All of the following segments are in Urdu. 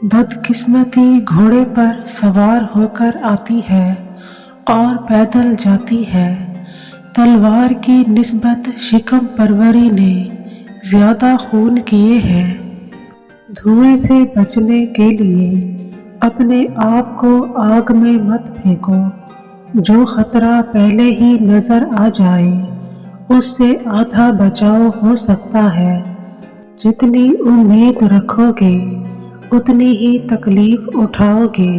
بدقسمتی گھوڑے پر سوار ہو کر آتی ہے اور پیدل جاتی ہے۔ تلوار کی نسبت شکم پروری نے زیادہ خون کیے ہیں۔ دھوئیں سے بچنے کے لیے اپنے آپ کو آگ میں مت پھینکو۔ جو خطرہ پہلے ہی نظر آ جائے اس سے آدھا بچاؤ ہو سکتا ہے۔ جتنی امید رکھو گے اتنی ہی تکلیف اٹھاؤ گے۔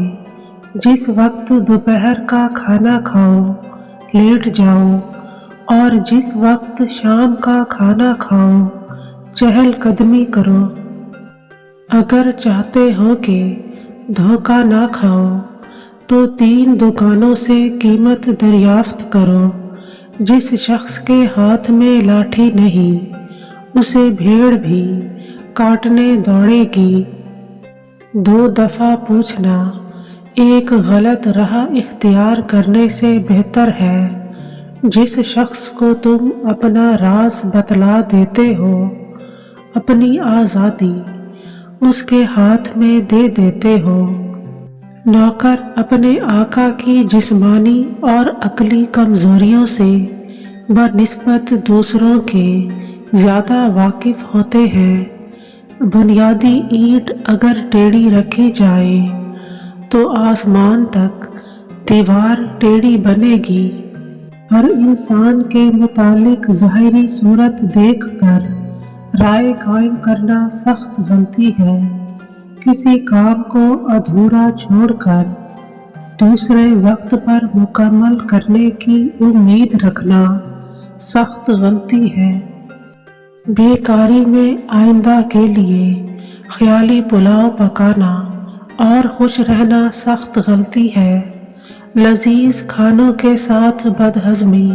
جس وقت دوپہر کا کھانا کھاؤ لیٹ جاؤ اور جس وقت شام کا کھانا کھاؤ چہل قدمی کرو۔ اگر چاہتے ہو کہ دھوکہ نہ کھاؤ تو 3 دکانوں سے قیمت دریافت کرو۔ جس شخص کے ہاتھ میں لاٹھی نہیں اسے بھیڑ بھی کاٹنے دوڑے گی۔ 2 دفعہ پوچھنا ایک غلط راہ اختیار کرنے سے بہتر ہے۔ جس شخص کو تم اپنا راز بتلا دیتے ہو اپنی آزادی اس کے ہاتھ میں دے دیتے ہو۔ نوکر اپنے آقا کی جسمانی اور عقلی کمزوریوں سے بنسبت دوسروں کے زیادہ واقف ہوتے ہیں۔ بنیادی اینٹ اگر ٹیڑھی رکھی جائے تو آسمان تک دیوار ٹیڑھی بنے گی۔ ہر انسان کے متعلق ظاہری صورت دیکھ کر رائے قائم کرنا سخت غلطی ہے۔ کسی کام کو ادھورا چھوڑ کر دوسرے وقت پر مکمل کرنے کی امید رکھنا سخت غلطی ہے۔ بیکاری میں آئندہ کے لیے خیالی پلاؤ پکانا اور خوش رہنا سخت غلطی ہے۔ لذیذ کھانوں کے ساتھ بدہضمی،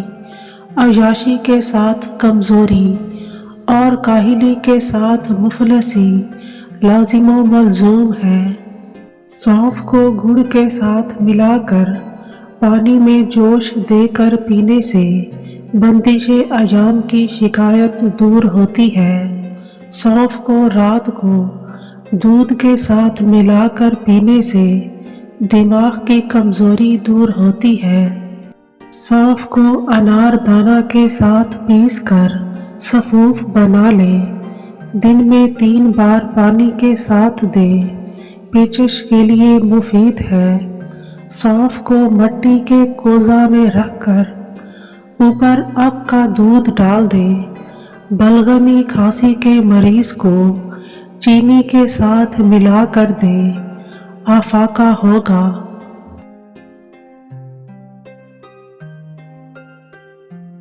عیاشی کے ساتھ کمزوری اور کاہلی کے ساتھ مفلسی لازم و ملزوم ہے۔ سونف کو گڑ کے ساتھ ملا کر پانی میں جوش دے کر پینے سے بندش ایام کی شکایت دور ہوتی ہے۔ سونف کو رات کو دودھ کے ساتھ ملا کر پینے سے دماغ کی کمزوری دور ہوتی ہے۔ سونف کو انار دانہ کے ساتھ پیس کر سفوف بنا لے۔ دن میں 3 بار پانی کے ساتھ دے، پیچش کے لیے مفید ہے۔ سونف کو مٹی کے کوزہ میں رکھ کر اوپر اب کا دودھ ڈال دے۔ بلغمی کھانسی کے مریض کو چینی کے ساتھ ملا کر دے، افاقہ ہوگا۔